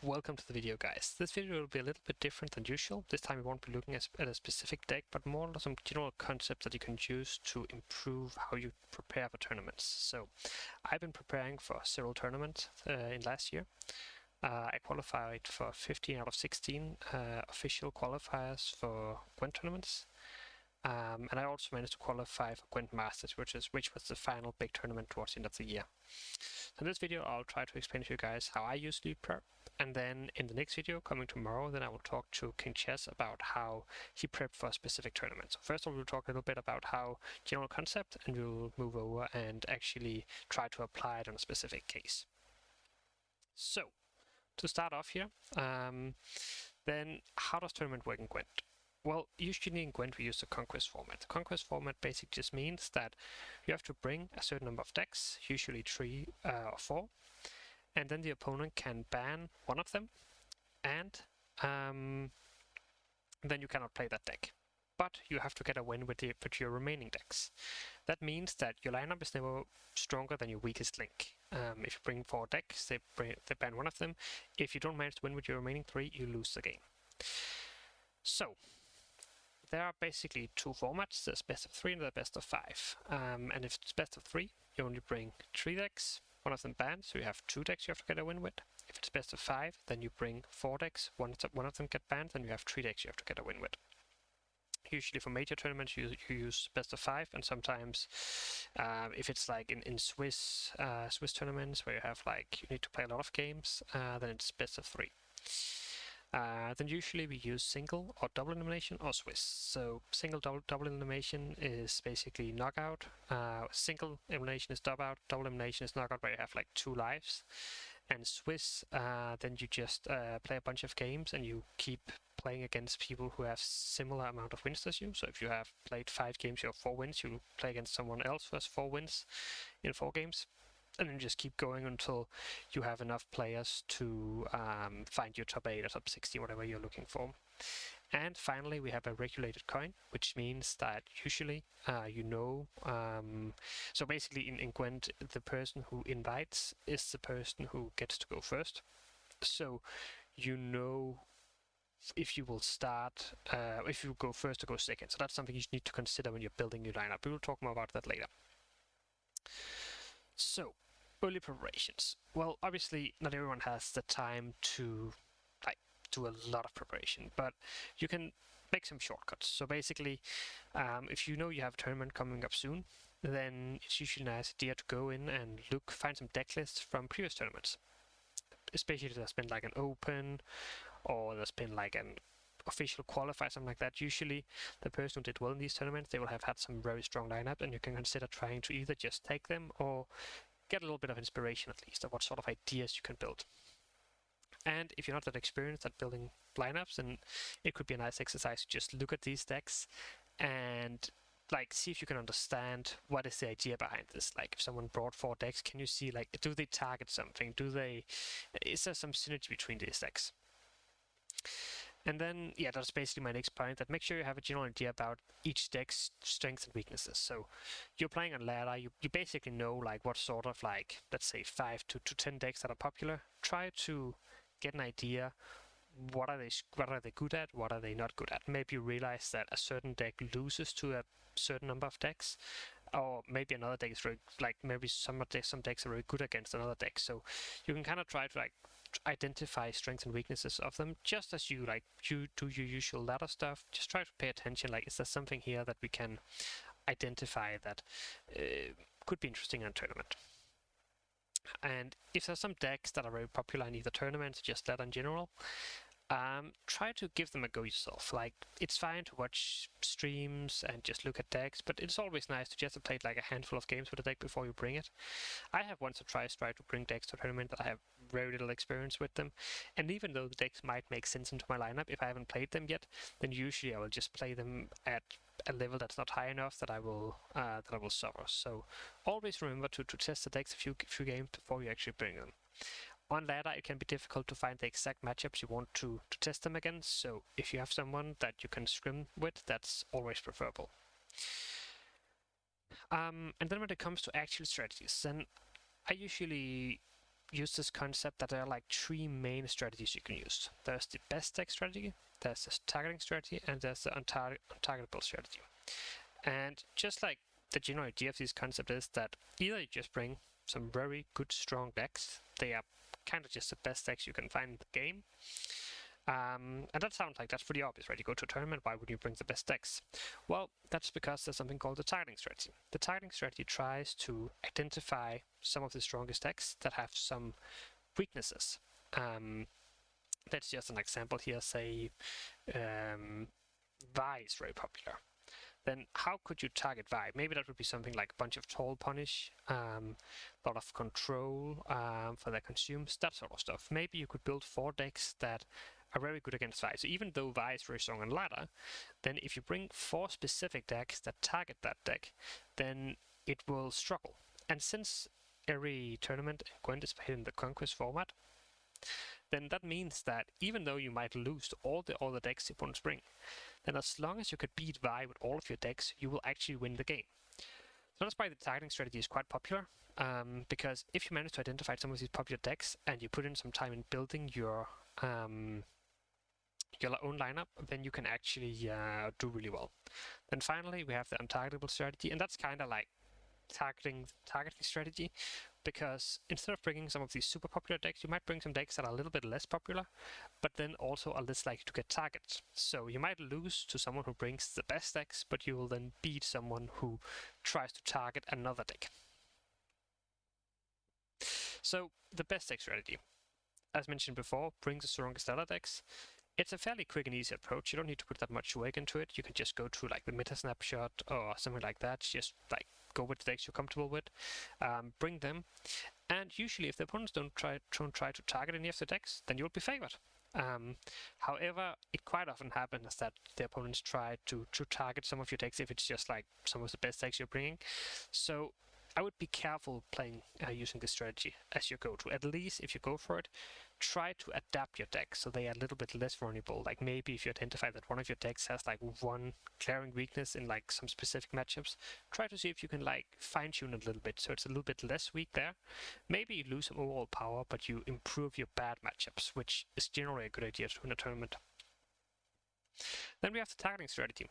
Welcome to the video, guys. This video will be a little bit different than usual. This time we won't be looking at a specific deck, but more some general concepts that you can use to improve how you prepare for tournaments. So I've been preparing for several tournaments in last year. I qualified for 15 out of 16 official qualifiers for Gwent tournaments. And I also managed to qualify for Gwent Masters, which was the final big tournament towards the end of the year. So in this video, I'll try to explain to you guys how I usually prep, and then in the next video coming tomorrow, then I will talk to King Chess about how he prepped for a specific tournament. So first of all, we'll talk a little bit about how general concept, and we'll move over and actually try to apply it on a specific case. So to start off here, then how does tournament work in Gwent? Well, usually in Gwent we use the Conquest format. The Conquest format basically just means that you have to bring a certain number of decks, usually 3 or 4, and then the opponent can ban one of them, and then you cannot play that deck. But you have to get a win with your remaining decks. That means that your lineup is never stronger than your weakest link. If you bring 4 decks, they ban one of them. If you don't manage to win with your remaining 3, you lose the game. So there are basically 2 formats. There's best of 3 and there's best of 5. And if it's best of 3, you only bring 3 decks, one of them banned, so you have 2 decks you have to get a win with. If it's best of 5, then you bring 4 decks, one of them get banned, then you have 3 decks you have to get a win with. Usually for major tournaments you use best of 5, and sometimes if it's like in Swiss tournaments where you have you need to play a lot of games, then it's best of 3. Then usually we use single or double elimination or Swiss. So single, double elimination is basically knockout. Single elimination is double elimination is knockout, where you have 2 lives. And Swiss, then you just play a bunch of games and you keep playing against people who have similar amount of wins as you. So if you have played 5 games, you have 4 wins, you play against someone else who has 4 wins in 4 games. And then just keep going until you have enough players to find your top 8 or top 16, whatever you're looking for. And finally, we have a regulated coin, which means that usually so basically in Gwent, the person who invites is the person who gets to go first. So you know if you will start, if you go first or go second. So that's something you need to consider when you're building your lineup. We will talk more about that later. So, early preparations. Well, obviously not everyone has the time to do a lot of preparation, but you can make some shortcuts. So basically, if you know you have a tournament coming up soon, then it's usually a nice idea to go in and find some deck lists from previous tournaments. Especially if there's been an open, or there's been an official qualifier, something like that. Usually the person who did well in these tournaments, they will have had some very strong lineup, and you can consider trying to either just take them or get a little bit of inspiration at least of what sort of ideas you can build. And if you're not that experienced at building lineups, then it could be a nice exercise to just look at these decks and see if you can understand what is the idea behind this. If someone brought 4 decks, can you see do they target something? Is there some synergy between these decks? And then, yeah, that's basically my next point, that make sure you have a general idea about each deck's strengths and weaknesses. So you're playing on ladder, you basically know what sort of let's say 5 to 10 decks that are popular. Try to get an idea, what are they good at, what are they not good at. Maybe you realize that a certain deck loses to a certain number of decks, or maybe another deck is very, maybe some decks are very good against another deck. So you can kind of try to identify strengths and weaknesses of them, just as you you do your usual ladder stuff. Just try to pay attention, is there something here that we can identify that could be interesting in a tournament. And if there's some decks that are very popular in either tournaments, just ladder in general, try to give them a go yourself. It's fine to watch streams and just look at decks, but it's always nice to just play a handful of games with a deck before you bring it. I have once or twice tried to bring decks to a tournament that I have very little experience with them, and even though the decks might make sense into my lineup, if I haven't played them yet, then usually I will just play them at a level that's not high enough that I will suffer. So always remember to test the decks a few games before you actually bring them. On ladder, it can be difficult to find the exact matchups you want to test them against, so if you have someone that you can scrim with, that's always preferable. And then when it comes to actual strategies, then I usually use this concept that there are like three main strategies you can use. There's the best deck strategy, there's the targeting strategy, and there's the untargetable strategy. And just like the general idea of this concept is that either you just bring some very good strong decks, they are kind of just the best decks you can find in the game. And that sounds like that's pretty obvious, right? You go to a tournament, why would you bring the best decks? Well, that's because there's something called the targeting strategy. The targeting strategy tries to identify some of the strongest decks that have some weaknesses. That's just an example here, say Vi is very popular. Then how could you target Vi? Maybe that would be something like a bunch of tall punish, a lot of control for their consumes, that sort of stuff. Maybe you could build 4 decks that are very good against Vi. So even though Vi is very strong on ladder, then if you bring 4 specific decks that target that deck, then it will struggle. And since every tournament in Gwent is played in the Conquest format, then that means that even though you might lose to all the other decks the opponents bring, then as long as you could beat Vi with all of your decks, you will actually win the game. So that's why the targeting strategy is quite popular, because if you manage to identify some of these popular decks and you put in some time in building your own lineup, then you can actually do really well. Then finally, we have the untargetable strategy, and that's kind of like targeting strategy, because instead of bringing some of these super popular decks, you might bring some decks that are a little bit less popular, but then also are less likely to get targets. So you might lose to someone who brings the best decks, but you will then beat someone who tries to target another deck. So the best deck strategy, as mentioned before, brings the strongest ladder decks. It's a fairly quick and easy approach. You don't need to put that much work into it. You can just go to like the meta snapshot or something like that. Just like go with the decks you're comfortable with, bring them, and usually if the opponents don't try to target any of the decks, then you'll be favored. However, it quite often happens that the opponents try to target some of your decks if it's just like some of the best decks you're bringing. So I would be careful playing using this strategy as you go to. At least if you go for it, try to adapt your decks so they are a little bit less vulnerable. Like maybe if you identify that one of your decks has like one glaring weakness in like some specific matchups, try to see if you can like fine tune it a little bit so it's a little bit less weak there. Maybe you lose some overall power, but you improve your bad matchups, which is generally a good idea to win a tournament. Then we have the targeting strategy.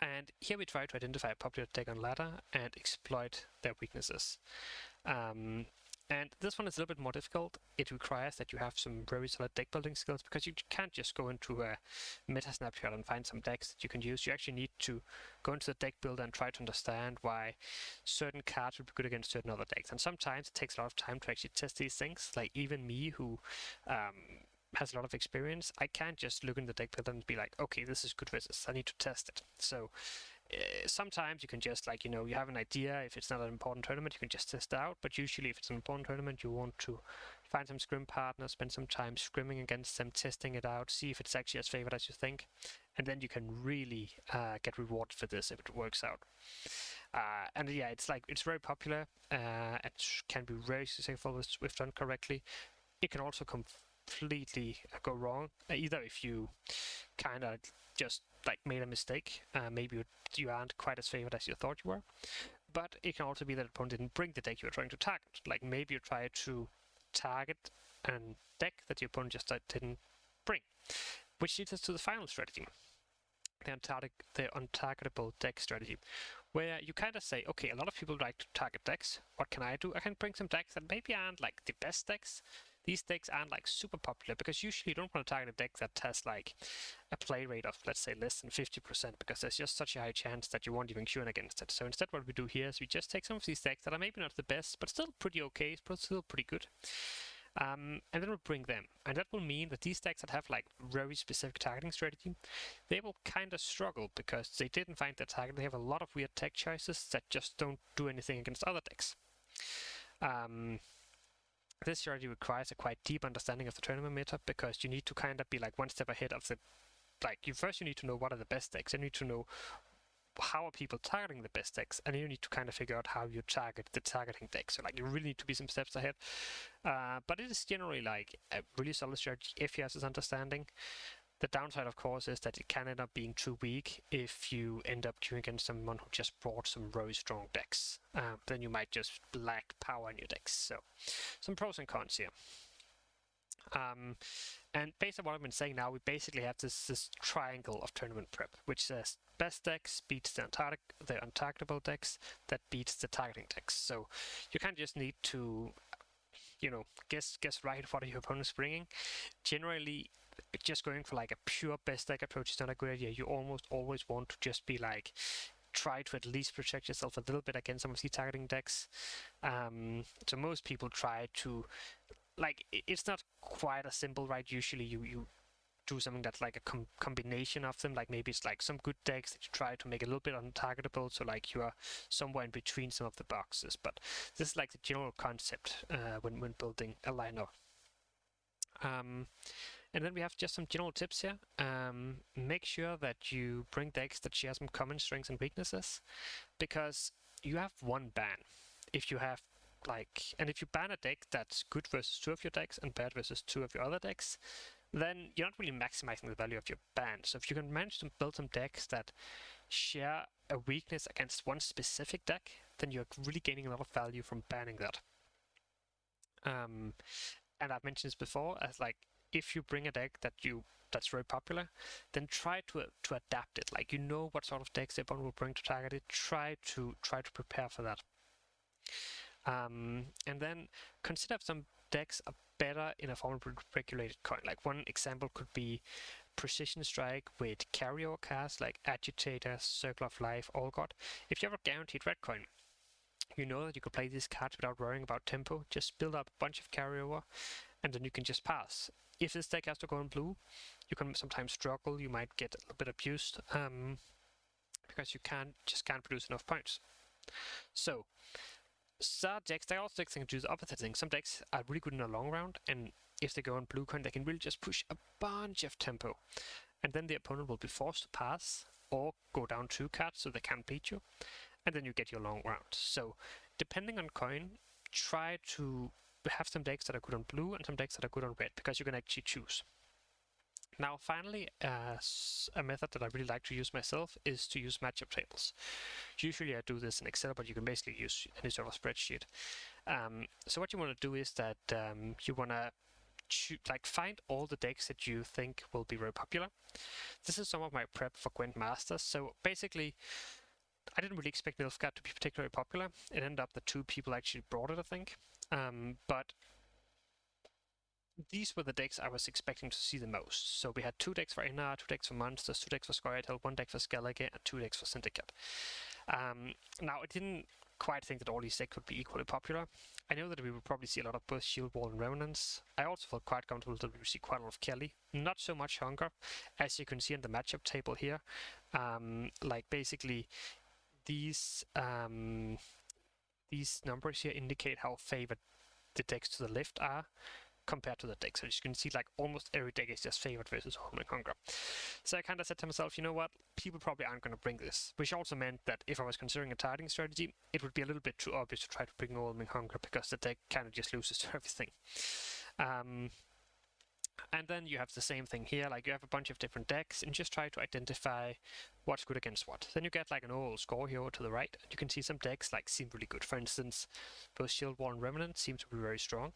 And here we try to identify a popular deck on ladder and exploit their weaknesses. And this one is a little bit more difficult. It requires that you have some very solid deck building skills, because you can't just go into a meta snapshot and find some decks that you can use. You actually need to go into the deck builder and try to understand why certain cards would be good against certain other decks. And sometimes it takes a lot of time to actually test these things. Like even me, who has a lot of experience, I can't just look in the deck builder and be like, okay, this is good versus, I need to test it. So sometimes you can just like, you have an idea. If it's not an important tournament, you can just test it out, but usually if it's an important tournament, you want to find some scrim partners, spend some time scrimming against them, testing it out, see if it's actually as favored as you think, and then you can really get rewarded for this if it works out. And yeah, it's very popular. It can be very successful if done correctly. It can also completely go wrong, either if you kind of just like made a mistake, maybe you aren't quite as favored as you thought you were, but it can also be that the opponent didn't bring the deck you were trying to target. Like maybe you try to target a deck that your opponent just didn't bring, which leads us to the final strategy, the untargetable deck strategy, where you kind of say, okay, a lot of people like to target decks. What can I do? I can bring some decks that maybe aren't like the best decks. These decks aren't like super popular, because usually you don't want to target a deck that has like a play rate of, let's say, less than 50%, because there's just such a high chance that you won't even queue against it. So instead what we do here is we just take some of these decks that are maybe not the best, but still pretty okay, but still pretty good. And then we'll bring them. And that will mean that these decks that have like very specific targeting strategy, they will kind of struggle because they didn't find their target. They have a lot of weird tech choices that just don't do anything against other decks. This strategy requires a quite deep understanding of the tournament meta, because you need to kind of be like one step ahead of the, like, you need to know what are the best decks, you need to know how are people targeting the best decks, and you need to kind of figure out how you target the targeting decks. So like you really need to be some steps ahead. But it is generally like a really solid strategy if you have this understanding. The downside, of course, is that it can end up being too weak if you end up queuing against someone who just brought some very strong decks. Then you might just lack power in your decks. So, some pros and cons here. And based on what I've been saying now, we basically have this triangle of tournament prep, which says best decks beats the untargetable decks that beats the targeting decks. So you kind of just need to, guess right what your opponent's bringing. Generally, just going for like a pure best deck approach is not a good idea. You almost always want to just be like, try to at least protect yourself a little bit against some of these targeting decks. So most people try to, like, it's not quite as simple, right? Usually you do something that's like a combination of them, like maybe it's like some good decks that you try to make a little bit untargetable, so like you are somewhere in between some of the boxes. But this is like the general concept when building a lineup. And then we have just some general tips here. Make sure that you bring decks that share some common strengths and weaknesses, because you have one ban. If you have and if you ban a deck that's good versus 2 of your decks and bad versus 2 of your other decks, then you're not really maximizing the value of your ban. So if you can manage to build some decks that share a weakness against one specific deck, then you're really gaining a lot of value from banning that. And I've mentioned this before, as like, if you bring a deck that's very popular, then try to adapt it. Like, what sort of decks everyone will bring to target it. Try to prepare for that. And then consider if some decks are better in a format regulated coin. Like, one example could be Precision Strike with carryover cards like Agitator, Circle of Life, All God. If you have a guaranteed red coin, you know that you could play these cards without worrying about tempo. Just build up a bunch of carryover, and then you can just pass. If this deck has to go in blue, you can sometimes struggle. You might get a little bit abused because you can't produce enough points. So, some decks, there are also decks that can do the opposite thing. Some decks are really good in the long round, and if they go on blue coin, they can really just push a bunch of tempo. And then the opponent will be forced to pass or go down 2 cards so they can't beat you. And then you get your long round. So, depending on coin, try to have some decks that are good on blue and some decks that are good on red, because you can actually choose. Now, finally, a method that I really like to use myself is to use matchup tables. Usually I do this in Excel, but you can basically use any sort of spreadsheet. So what you want to do is that you want to find all the decks that you think will be very popular. This is some of my prep for Gwent Masters. So basically, I didn't really expect Nilfgaard to be particularly popular. It ended up that 2 people actually brought it, I think. But these were the decks I was expecting to see the most. So we had 2 decks for Einar, 2 decks for Monsters, 2 decks for Scoia'tael, 1 deck for Skellige, and 2 decks for Syndicate. Now, I didn't quite think that all these decks would be equally popular. I know that we will probably see a lot of both Shield Wall and Remnants. I also felt quite comfortable that we would see quite a lot of Kelly. Not so much Hunger, as you can see in the matchup table here. Basically, these numbers here indicate how favored the decks to the left are compared to the decks. So you can see, like, almost every deck is just favored versus Home and Hunger. So I kind of said to myself, you know what, people probably aren't going to bring this, which also meant that if I was considering a targeting strategy, it would be a little bit too obvious to try to bring Home and Hunger, because the deck kind of just loses to everything. And then you have the same thing here, like you have a bunch of different decks and just try to identify what's good against what. Then you get like an overall score here to the right, and you can see some decks like seem really good. For instance, both Shield Wall and Remnant seem to be very strong.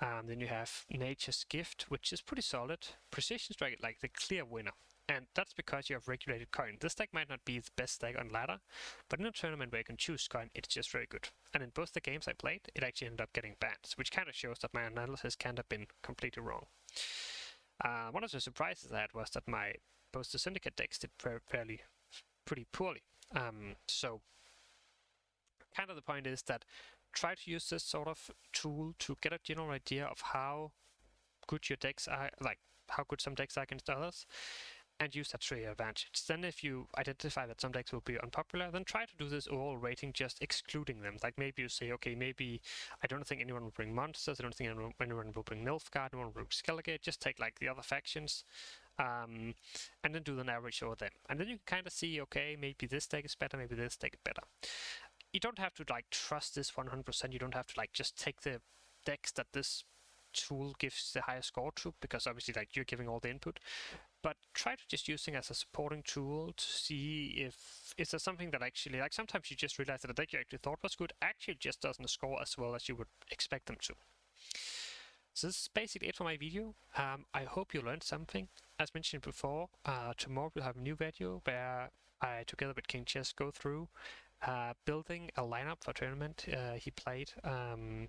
Then you have Nature's Gift, which is pretty solid. Precision Strike, like the clear winner. And that's because you have regulated coin. This deck might not be the best deck on ladder, but in a tournament where you can choose coin, it's just very good. And in both the games I played, it actually ended up getting bans, which kind of shows that my analysis can't have been completely wrong. One of the surprises I had was that both the Syndicate decks did pretty poorly. So kind of the point is that try to use this sort of tool to get a general idea of how good your decks are, like how good some decks are against others, and use that to your advantage. Then if you identify that some decks will be unpopular, then try to do this overall rating just excluding them. Like maybe you say, okay, maybe I don't think anyone will bring Monsters, I don't think anyone will bring Nilfgaard, no one will bring Skellige, just take like the other factions, and then do an average over them. And then you can kind of see, okay, maybe this deck is better, maybe this deck is better. You don't have to like trust this 100%, you don't have to like just take the decks that this tool gives the highest score to, because obviously like you're giving all the input. but try to just using as a supporting tool to see if is there something that actually, like sometimes you just realize that a deck you actually thought was good actually just doesn't score as well as you would expect them to. So this is basically it for my video. I hope you learned something. As mentioned before, tomorrow we'll have a new video where I, together with King Chess, go through building a lineup for a tournament he played. And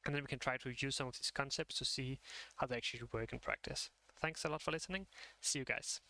then we can try to use some of these concepts to see how they actually work in practice. Thanks a lot for listening. See you guys.